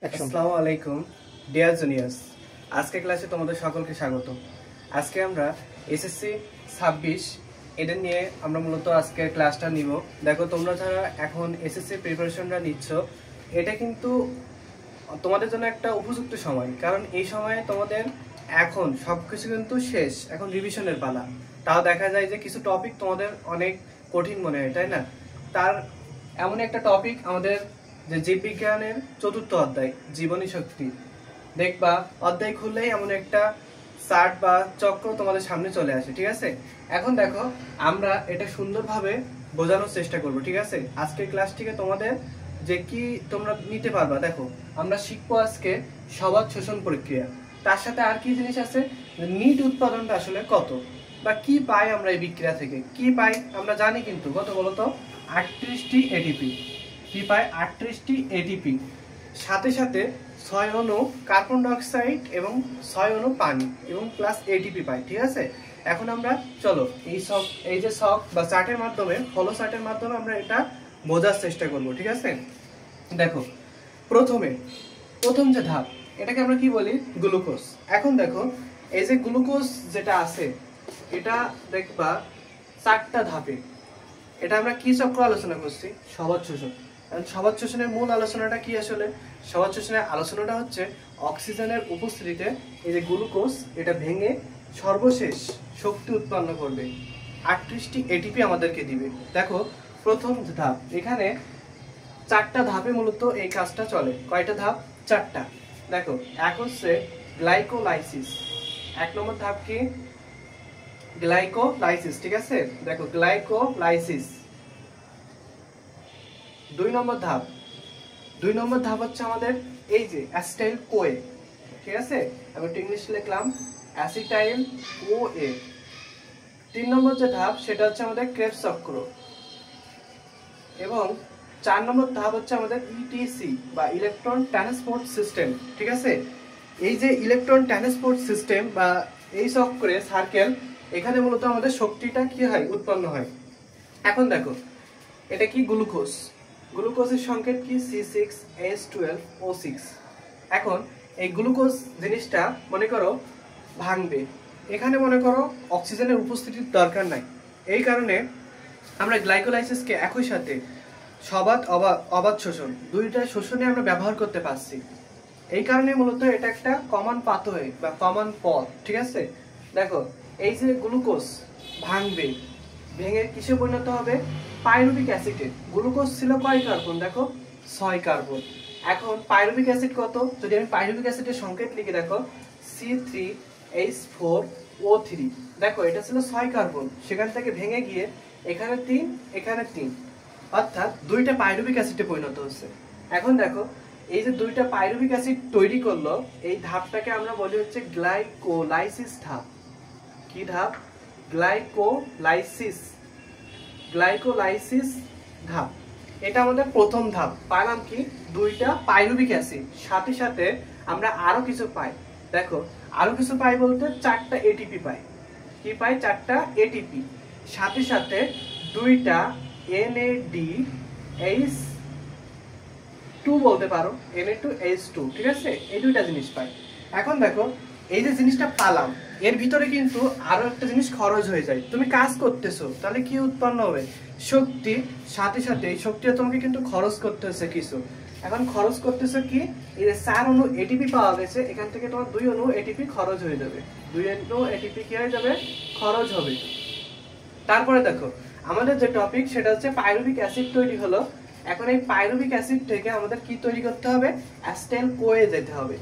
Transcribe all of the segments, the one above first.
আসসালামু আলাইকুম deer juniors, আজকে ক্লাসে তোমাদের সকলকে স্বাগত। আজকে আমরা এসএসসি 26 এটা নিয়ে আমরা মূলত আজকে ক্লাসটা নিব। দেখো, তোমরা যারা এখন এসএসসি প্রিপারেশনটা নিচ্ছ, এটা কিন্তু তোমাদের জন্য একটা উপযুক্ত সময়, কারণ এই সময়ে তোমাদের এখন সবকিছু কিন্তু শেষ, এখন রিভিশনের পালা। তাও দেখা যায় যে কিছু টপিক তোমাদের অনেক কঠিন মনে হয়, তাই না? তার এমন একটা টপিক আমাদের যে জীববিজ্ঞানের চতুর্থ অধ্যায় জীবনী শক্তি, দেখবা অধ্যায় খুললেই এমন একটা চার্ট বা চক্র তোমাদের সামনে চলে আসে। ঠিক আছে, এখন দেখো আমরা এটা সুন্দরভাবে বোঝানোর চেষ্টা করব। ঠিক আছে, আজকের ক্লাস থেকে তোমাদের যে কি তোমরা নিতে পারবা। দেখো, আমরা শিখবো আজকে সবাদ শোষণ প্রক্রিয়া, তার সাথে আর কি জিনিস আছে, নিট উৎপাদনটা আসলে কত বা কি পাই আমরা এই বিক্রিয়া থেকে, কি পাই আমরা জানি, কিন্তু কত বলতো 38টি এটিপি। কি পায়? 38টি এটিপি, সাথে সাথে 6 অণু কার্বন ডাইঅক্সাইড এবং 6 অণু পানি এবং প্লাস এটিপি পাই। ঠিক আছে, এখন আমরা চলো এই যে শক বা চার্টের মাধ্যমে, ফলো চার্টের মাধ্যমে আমরা এটা বোঝার চেষ্টা করব। ঠিক আছে, দেখো প্রথম যে ধাপ, এটাকে আমরা কি বলি? গ্লুকোজ। এখন দেখো, এই যে গ্লুকোজ যেটা আছে, এটা দেখবা 4টা ধাপে। এটা আমরা কি চক্র আলোচনা করছি? সবাদ শোষণ। সবাদ শোষণের মূল আলোচনাটা কি আসলে? সবাদ শোষণের আলোচনাটা হচ্ছে অক্সিজেনের উপস্থিতিতে এই যে গ্লুকোজ, এটা ভেঙে সর্বশেষ শক্তি উৎপন্ন করবে, 38টি এটিপি আমাদেরকে দিবে। দেখো, প্রথম ধাপ, এখানে 4টা ধাপে মূলত এই কাজটা চলে। কয়টা ধাপ? 4টা। দেখো, এক হচ্ছে গ্লাইকোলাইসিস। 1 নম্বর ধাপ কি? গ্লাইকোলাইসিস। ঠিক আছে, দেখো গ্লাইকোলাইসিস। 2 নম্বর ধাপ হচ্ছে আমাদের এই যে অ্যাসিটাইল কোয়ে। ঠিক আছে, আমি একটু ইংলিশ লিখলাম, অ্যাসিটাইল কোয়ে। 3 নম্বর যে ধাপ, সেটা হচ্ছে আমাদের ক্রেবস চক্র। এবং 4 নম্বর ধাপ হচ্ছে আমাদের ইটিসি বা ইলেকট্রন ট্রান্সপোর্ট সিস্টেম। ঠিক আছে, এই যে ইলেকট্রন ট্রান্সপোর্ট সিস্টেম বা এই চক্রে সার্কেল, এখানে মূলত আমাদের শক্তিটা কি হয়? উৎপন্ন হয়। এখন দেখো, এটা কি? গ্লুকোজ। গ্লুকোজের সংকেত কি? C6H12O6। এখন এই গ্লুকোজ জিনিসটা মনে করো ভাঙবে, এখানে মনে করো অক্সিজেনের উপস্থিতির দরকার নাই। এই কারণে আমরা গ্লাইকোলাইসিসকে একই সাথে সবাদ অবাধ শোষণ, দুইটা শোষণে আমরা ব্যবহার করতে পারছি। এই কারণে মূলত এটা একটা কমন পাথওয়ে বা কমন পথ। ঠিক আছে, দেখো এই যে গ্লুকোজ ভাঙবে, ভেঙে কিসে পরিণত হবে? পাইরুভিক অ্যাসিডে। গ্লুকোজ ছিল কয় কার্বন? দেখো 6 কার্বন। এখন পাইরুভিক অ্যাসিড কত? যদি আমি পাইরুভিক অ্যাসিডের সংকেত লিখি, দেখো C3H4O3। দেখো, এটা ছিল 6 কার্বন, সেখান থেকে ভেঙে গিয়ে এখানে 3, এখানে 3, অর্থাৎ 2টা পাইরুভিক অ্যাসিডে পরিণত হচ্ছে। এখন দেখো, এই যে 2টা পাইরুভিক অ্যাসিড তৈরি করলো, এই ধাপটাকে আমরা বলি হচ্ছে গ্লাইকোলাইসিস ধাপ। কি ধাপ? গ্লাইকোলাইসিস ধাপ। এটা আমাদের প্রথম ধাপ। পাইলাম কি? 2টা পাইরুভিক অ্যাসিড, সাথে সাথে আমরা আরো কিছু পাই। দেখো, আরো কিছু পাই বলতে 4টা এটিপি পাই। কি পাই? 4টা এটিপি, সাথে সাথে 2টা NADH2 বলতে পারো, Na2H2। ঠিক আছে, এই 2টা জিনিস পাই। এখন দেখো, এই যে জিনিসটা পালাম, এর ভিতরে কিন্তু আরো একটা জিনিস খরচ হয়ে যায়। তুমি কাজ করতেছো, তাহলে কি উৎপন্ন হবে? শক্তি। সাথে সাথে এই শক্তিটা তোমাকে কিন্তু খরচ করতে হচ্ছে কিছু। এখন খরচ করতেছে কি? এই যে 4 অণু এটিপি পাওয়া গেছে, এখান থেকে তোমার 2 অণু এটিপি খরচ হয়ে যাবে। 2 অণু এটিপি কি হয়ে যাবে? খরচ হবে। তারপরে দেখো, আমাদের যে টপিক, সেটা হচ্ছে পাইরুভিক অ্যাসিড তৈরি হলো। এখন এই পাইরুভিক অ্যাসিড থেকে আমাদের কি তৈরি করতে হবে? অ্যাসিটাইল কোয়ে যেতে হবে।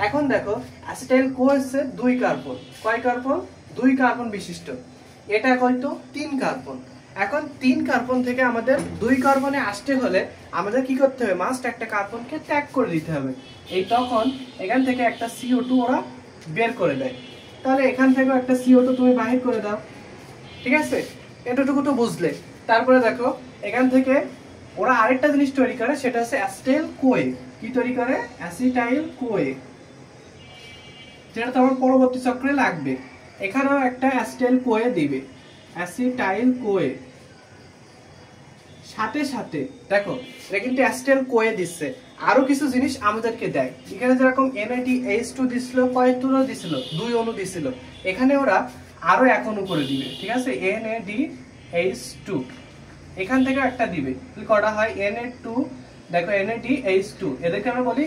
এখন দেখো, অ্যাসিটাইল কোয়ে হচ্ছে 2 কার্বন। কয় কার্বন? 2 কার্বন বিশিষ্ট। এটা হয়তো 3 কার্বন। এখন 3 কার্বন থেকে আমাদের 2 কার্বনে আসতে হলে আমাদের কি করতে হবে? মাস্ট একটা কার্বনকে ত্যাগ করে দিতে হবে। এই তখন এখান থেকে একটা CO2 ওরা বের করে দেয়। তাহলে এখান থেকে একটা CO2 তুমি বাহির করে দাও। ঠিক আছে, এতটুকু তো বুঝলে। তারপরে দেখো, এখান থেকে ওরা আরেকটা জিনিস তৈরি করে, সেটা হচ্ছে অ্যাসিটাইল কোয়ে। কি তৈরি করে? অ্যাসিটাইল কোয়ে, যেটা তোমার পরবর্তী চক্রে লাগবে। এখানেও একটা অ্যাসিটাইল কোয়ে দিবে, অ্যাসিটাইল কোয়ে। সাথে সাথে দেখো, এটা কিন্তু অ্যাসিটাইল কোয়ে দিচ্ছে, আরো কিছু জিনিস আমাদেরকে দেয়। এখানে যেরকম NADH2 দিছিল, কয়টুনো দিছিল, 2 অণু দিছিল, এখানে ওরা আরো 1 অণু করে দিবে, ঠিক আছে, NADH2 এখান থেকে একটা দিবে, কটা হয় Na2, দেখো NADH2, এদেরকে আমরা বলি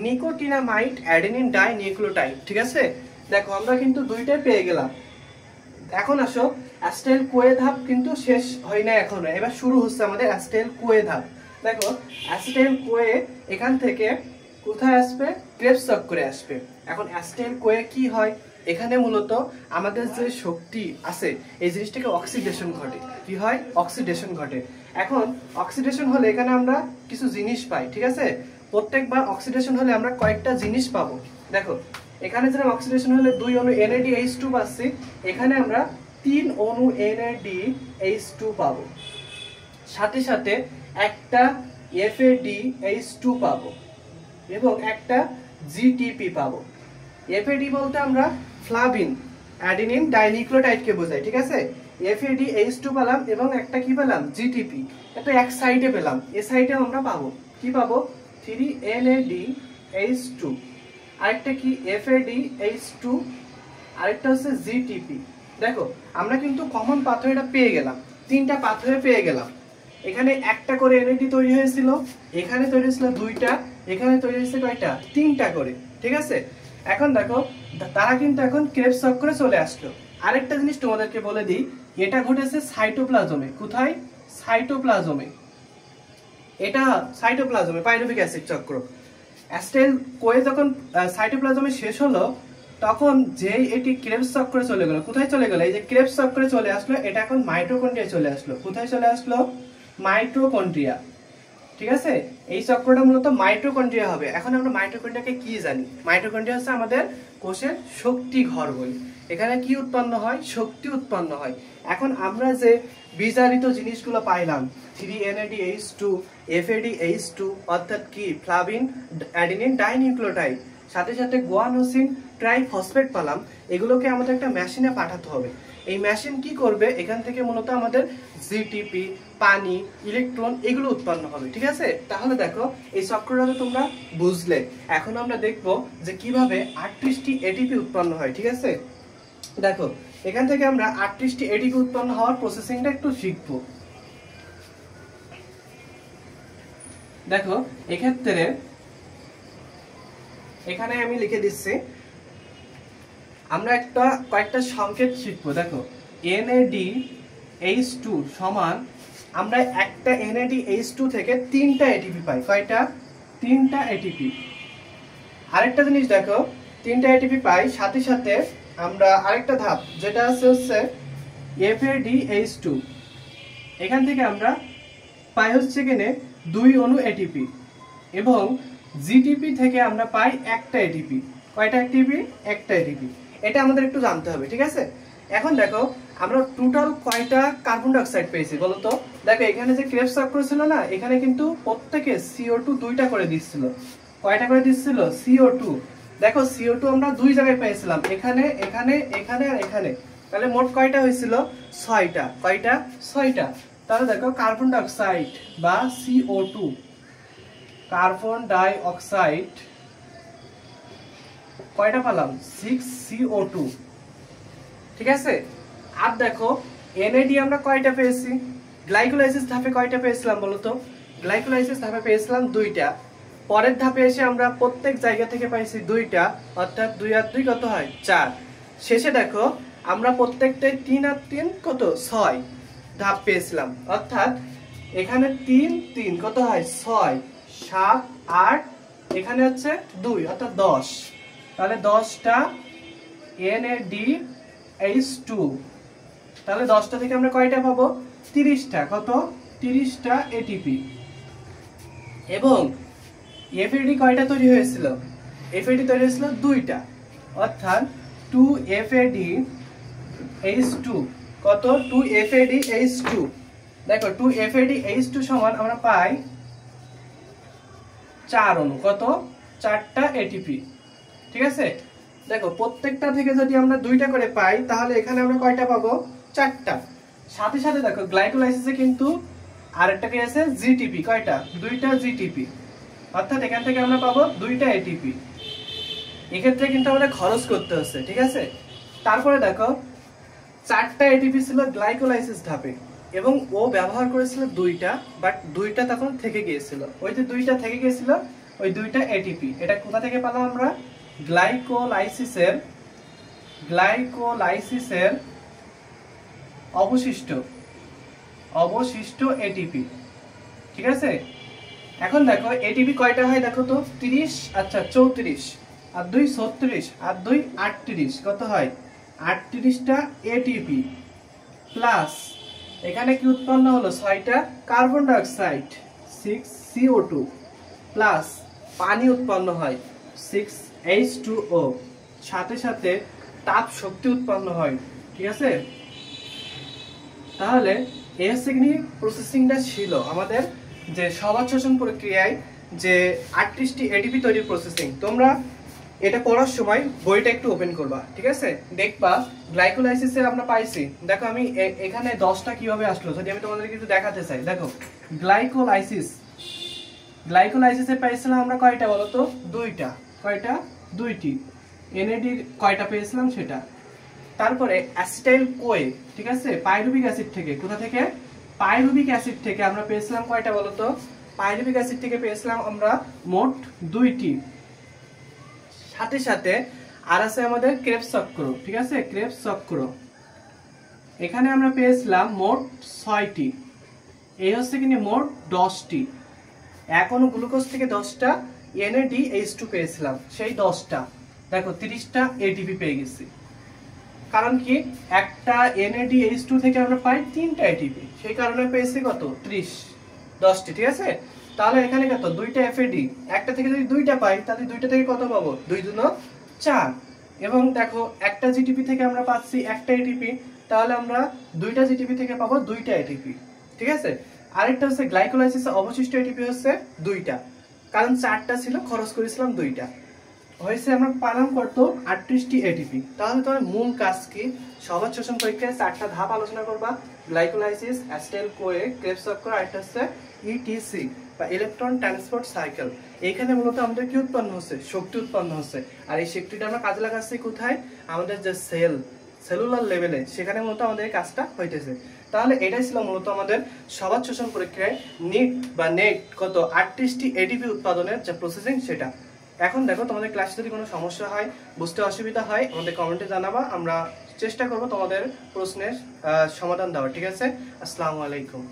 নিকোটিনামাইড অ্যাডেনিন ডাইনিউক্লিওটাইড, ঠিক আছে। দেখো আমরা কিন্তু দুইটাই পেয়ে গেলাম। এখন আসো অ্যাসিটাইল কোয়ে ধাপ কিন্তু শেষ হয় না এখনো, এবার শুরু হচ্ছে আমাদের অ্যাসিটাইল কোয়ে ধাপ। দেখো অ্যাসিটাইল কোয়ে এখান থেকে কোথায় আসবে, ক্রেবস চক্রে আসবে। এখন অ্যাসিটাইল কোয়ে কি হয়, এখানে মূলত আমাদের যে শক্তি আছে এই জিনিসটাকে অক্সিডেশন ঘটে, কি হয়, অক্সিডেশন ঘটে। এখন অক্সিডেশন হলে এখানে আমরা কিছু জিনিস পাই, ঠিক আছে। প্রত্যেকবার অক্সিডেশন হলে আমরা কয়েকটা জিনিস পাবো। দেখো এখানে যেরকম অক্সিডেশন হলে 2 অণু NADH2 পাচ্ছি, এখানে আমরা 3 অণু NADH2 পাবো, সাথে সাথে একটা FADH2 পাবো এবং একটা GTP পাবো। FAD বলতে আমরা ফ্লাভিন অ্যাডেনিন ডাইনিউক্লিওটাইডকে বোঝাই, ঠিক আছে। FADH2 পেলাম এবং একটা কি পেলাম, GTP, এটা এক সাইডে পেলাম, এ সাইডে আমরা পাবো কি পাবো, 3 NADH2, আরেকটা কি FADH2, আরেকটা হচ্ছে GTP। দেখো আমরা কিন্তু কমন পাথওয়েটা পেয়ে গেলাম, 3টা পাথওয়ে পেয়ে গেলাম। এখানে একটা করে NAD তৈরি হয়েছিল, এখানে তৈরি হয়েছিল 2টা, এখানে তৈরি হয়েছে কয়টা, 3টা করে, ঠিক আছে। এখন দেখো তারা কিন্তু এখন ক্রেবস চক্রে চলে আসলো। আরেকটা জিনিস তোমাদেরকে বলে দিই, এটা ঘটেছে সাইটোপ্লাজমে, কোথায়, সাইটোপ্লাজমে, এটা সাইটোপ্লাজমে পাইরুভিক অ্যাসিড চক্র। অ্যাসিটাইল কোয়ে যখন সাইটোপ্লাজমে শেষ হলো তখন যে এটি ক্রেবস চক্রে চলে গেল, কোথায় চলে গেল, এই যে ক্রেবস চক্রে চলে আসলো, এটা এখন মাইটোকন্ড্রিয়ায় চলে আসলো। কোথায় চলে আসলো, মাইটোকন্ড্রিয়া, ঠিক আছে। এই চক্রটা মূলত মাইটোকন্ড্রিয়া হবে। এখন আমরা মাইটোকন্ড্রিয়াকে কি জানি, মাইটোকন্ড্রিয়া হচ্ছে আমাদের কোষের শক্তি ঘর বলি। এখানে কি উৎপন্ন হয়, শক্তি উৎপন্ন হয়। এখন আমরা যে বিজারিত জিনিসগুলো পাইলাম, 3 NADH2, FADH2 অর্থাৎ কি, ফ্লাভিন অ্যাডেনিন ডাইনিউক্লিওটাইড, সাথে সাথে গুয়ানোসিন ট্রাইফসফেট পেলাম, এগুলোকে আমাদের একটা মেশিনে পাঠাতে হবে। এই মেশিন কি করবে, এখান থেকে মূলত আমাদের GTP, পানি, ইলেকট্রন এগুলো উৎপন্ন হবে, ঠিক আছে। তাহলে দেখো এই চক্রটা তোমরা বুঝলে। এখন আমরা দেখবো যে কিভাবে 38টি ATP উৎপন্ন হয়, ঠিক আছে। দেখো এখান থেকে আমরা 38টি ATP উৎপন্ন হওয়ার প্রসেসিংটা একটু শিখবো। দেখো এক্ষেত্রে এখানে আমি লিখে দিচ্ছি, আমরা কয়েকটা সংকেত শিখবো। দেখো NADH2 সমান, আমরা একটা NADH2 থেকে 3টা ATP পাই, কয়টা, 3টা ATP। আরেকটা জিনিস দেখো 3টা ATP পাই, সাথে সাথে আমরা আরেকটা ধাপ যেটা হচ্ছে FADH2, এখান থেকে আমরা পাই হচ্ছে কিনে 2 অণু ATP এবং GTP থেকে আমরা পাই একটা ATP, কয়টা ATP, একটা ATP। এটা আমাদের একটু জানতে হবে, ঠিক আছে। এখন দেখো আমরা টোটাল কয়টা কার্বন ডাই অক্সাইড পেয়েছি বলো তো। দেখো এখানে যে ক্রেবস চক্র ছিল না, এখানে কিন্তু প্রত্যেকে CO2 2টা করে দিচ্ছিল, কয়টা করে দিচ্ছিল, CO2। দেখো CO2 আমরা 2 জায়গায় পেয়েছিলাম, এখানে, এখানে, এখানে আর এখানে, তাহলে মোট কয়টা হয়েছিল, 6টা, কয়টা, 6টা। তাহলে দেখো কার্বন ডাই অক্সাইড বা CO2, কার্বন ডাই অক্সাইড কয়টা পেলাম, 6 CO2, ঠিক আছে। আর দেখো NAD আমরা কয়টা পেয়েছি, গ্লাইকোলাইসিস ধাপে কয়টা পেয়েছিলাম বলতো, গ্লাইকোলাইসিস ধাপে পেয়েছিলাম 2টা। পরের ধাপে এসে আমরা প্রত্যেক জায়গা থেকে পাইছি 2টা, অর্থাৎ 2 আর 2 কত হয়, 4। শেষে দেখো আমরা প্রত্যেকটাই 3 আর 3 কত, 6 ধাপ পেয়েছিলাম, অর্থাৎ এখানে 3 3 কত হয়, 6 7 8, এখানে হচ্ছে 2 অর্থাৎ 10। তাহলে 10টা NADH2, তাহলে 10টা থেকে আমরা কয়টা পাবো, 30টা, কত, 30টা ATP। এবং FAD কয়টা তৈরি হয়েছিল, FAD তৈরি হয়েছিল 2টা, অর্থাৎ 2 FADH2, কত, 2 FADH2। দেখো 2 FADH2 সমান আমরা পাই 4 অণু, কত, 4টা ATP, ঠিক আছে। দেখো প্রত্যেকটা থেকে যদি আমরা 2টা করে পাই তাহলে এখানে আমরা কয়টা পাবো, 4টা। সাথে সাথে দেখো গ্লাইকোলাইসিসে কিন্তু আরেকটা কি আছে, GTP, কয়টা, 2টা GTP, অর্থাৎ এখান থেকে আমরা পাবো 2টা এটিপি। এক্ষেত্রে কিন্তু আমাদের খরচ করতে হচ্ছে, ঠিক আছে। তারপরে দেখো 4টা এটিপি ছিল গ্লাইকোলাইসিস ধাপে এবং ও ব্যবহার করেছিল 2টা, বাট 2টা তখন থেকে গিয়েছিল। ওই যে 2টা থেকে গিয়েছিল, ওই 2টা এটিপি এটা কোথা থেকে পেলাম আমরা? গ্লাইকোলাইসিসের অবশিষ্ট এটিপি, ঠিক আছে। এখন দেখো এটিপি কয়টা হয় দেখো তো, 30, আচ্ছা 34 আর 2 36 আর 2 38, কত হয়? 38টা এটিপি প্লাস এখানে কি উৎপন্ন হলো? 6টা carbon die oxide 6CO2 plus পানি উৎপন্ন হয় 6H2O, সাথে সাথে তাপ শক্তি উৎপন্ন হয়, ঠিক আছে। তাহলে এই হচ্ছে কি প্রসেসিংটা ছিল আমাদের যে সহজ শ্বসন প্রক্রিয়ায় যে 38টি এটিপি তৈরির প্রসেসিং। তোমরা এটা পড়ার সময় বইটা একটু ওপেন করবা, ঠিক আছে। দেখবা গ্লাইকোলাইসিসে আমরা পাইছি, দেখো আমি এখানে 10টা কিভাবে আসলো যদি আমি তোমাদের কিছু দেখাতে চাই। দেখো গ্লাইকোলাইসিসে পাইছিলাম আমরা কয়টা বলো তো? 2টা। কয়টা? 2টি। NAD কয়টা পেয়েছিলাম সেটা। তারপরে অ্যাসিটাইল কোয়ে, ঠিক আছে, পাইরুভিক অ্যাসিড থেকে, কোথা থেকে? পাইরুভিক অ্যাসিড থেকে আমরা পেয়েছিলাম কয়টা বলো তো? পাইরুভিক অ্যাসিড থেকে পেয়েছিলাম আমরা মোট 2টি। সাথে সাথে আর আছে আমাদের ক্রেবস চক্র, ঠিক আছে, ক্রেবস চক্র, এখানে আমরা পেয়েছিলাম মোট 6টি। এই হচ্ছে কিনা মোট 10টি। এখন গ্লুকোজ থেকে 10টা NADH2 পেয়েছিলাম, সেই 10টা দেখো 30টা ATP পেয়ে গেছি। কারণ কি একটা NADH2 থেকে আমরা পাই 3টা ATP, সেই কারণে পেয়েছি কত? 30, 10টি, ঠিক আছে। তাহলে এখানে কত? 2টা FAD, একটা থেকে যদি 2টা পাই তাহলে 2টা থেকে কত পাবো? 2 2 4। এবং দেখো একটা জিটিপি থেকে আমরা পাচ্ছি একটা ATP, তাহলে আমরা 2টা জিটিপি থেকে পাবো 2টা ATP, ঠিক আছে। আরেকটা হচ্ছে গ্লাইকোলাইসিসে অবশিষ্ট ATP হচ্ছে 2টা, কারণ 4টা ছিল, খরচ করেছিলাম 2টা, হয়েছে আমরা পালাম কত? 38টি এটিপি। তাহলে তোমার মূল কাজ কি? সহজ শ্বসন পরীক্ষায় 4টা ধাপ আলোচনা করবা, গ্লাইকোলাইসিস, অ্যাসিটাইল কোয়ে, ক্রেবস চক্র, আর একটা হচ্ছে ETC বা ইলেকট্রন ট্রান্সপোর্ট সাইকেল। এইখানে মূলত আমাদের কি উৎপন্ন হচ্ছে? শক্তি উৎপন্ন হচ্ছে। আর এই শক্তিটা আমরা কাজে লাগাচ্ছি কোথায়? আমাদের যে সেলুলার লেভেলে, সেখানে মূলত আমাদের এই কাজটা হইতেছে। তাহলে এটাই ছিল মূলত আমাদের সহজ শ্বসন প্রক্রিয়ায় নেট কত 38টি এটিপি উৎপাদনের যে প্রসেসিং সেটা। এখন দেখো তোমাদের ক্লাসে যদি কোনো সমস্যা হয়, বুঝতে অসুবিধা হয়, আমাদের কমেন্টে জানাবা, আমরা চেষ্টা করব তোমাদের প্রশ্নের সমাধান দেওয়ার, ঠিক আছে। আসসালামু আলাইকুম।